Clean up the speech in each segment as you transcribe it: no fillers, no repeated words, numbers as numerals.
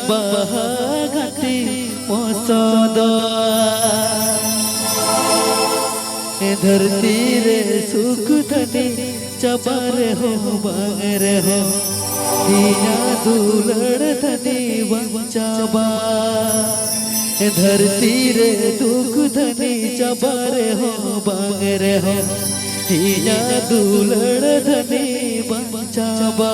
bahagati mosodo धरती रे सुख धनी चबारे हो बांगरे हो दिया दुलड़ धनी बचाबा धरती रे दुख धनी चबारे हो बांगरे हो दिया दुलड़ धनी बचाबा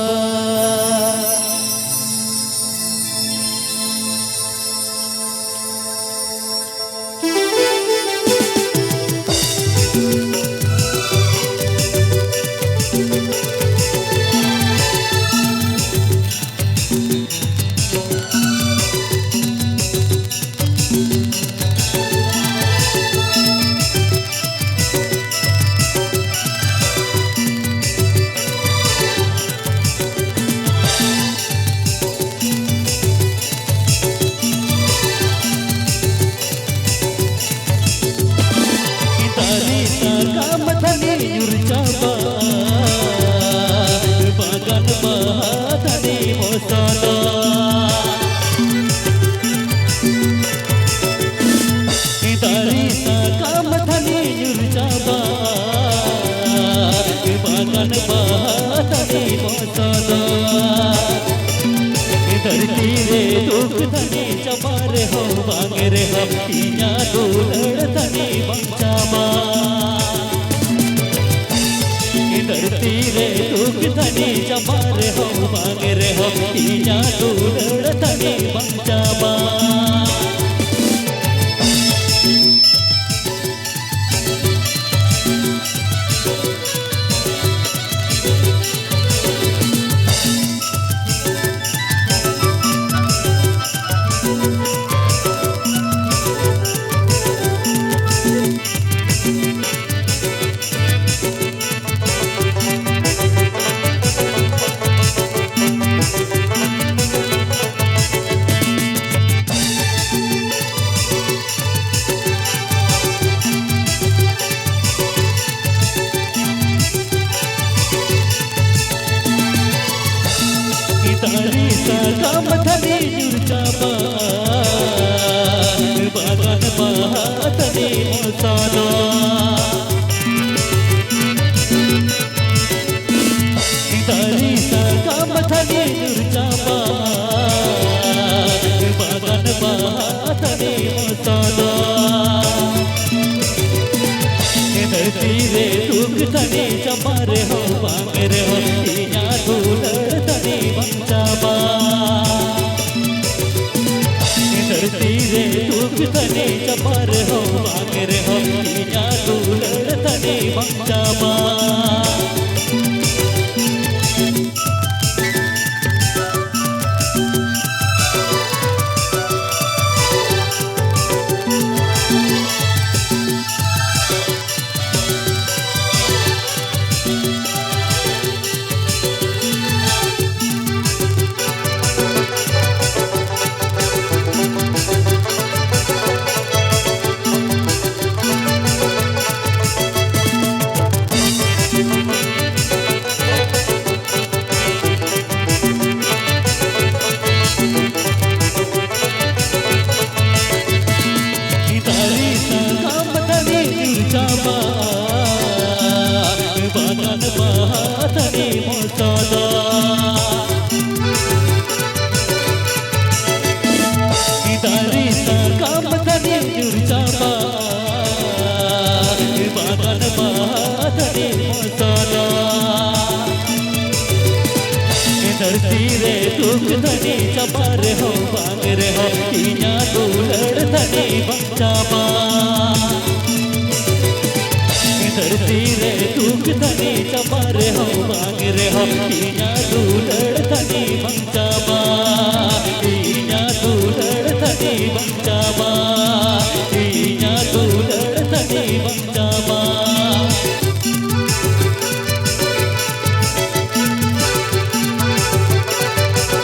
bagan bahadani mosada dari sakam thani yurjaba bagan bahadani mosada धरती रे दुख धनी चमारे हो बांगरे हो इया दुलड़ धनी बचाबा धरती रे दुख धनी चमारे हो बांगरे हो इया दुलड़ धनी बचाबा dari sakam thani yurjaba bagan bahadani mosada dari sakam thani yurjaba bagan bahadani mosada धरती रे दुख धनी चमारे हो बांगरे हो इया दुलड़ धनी बचाबा धरती रे दुख धनी चमारे हो बांगरे हो इया दुलड़ धनी बचाबा bagan bahadani mosada dari sakam thani yurjaba bagan bahadani mosada धरती रे दुख धनी चमारे हो बांगरे हो इया दुलड़ धनी बचाबा धरती रे दुख धनी चमारे हो बांगरे हो इया दुलड़ धनी बचाबा इया दुलड़ धनी बचाबा इया दुलड़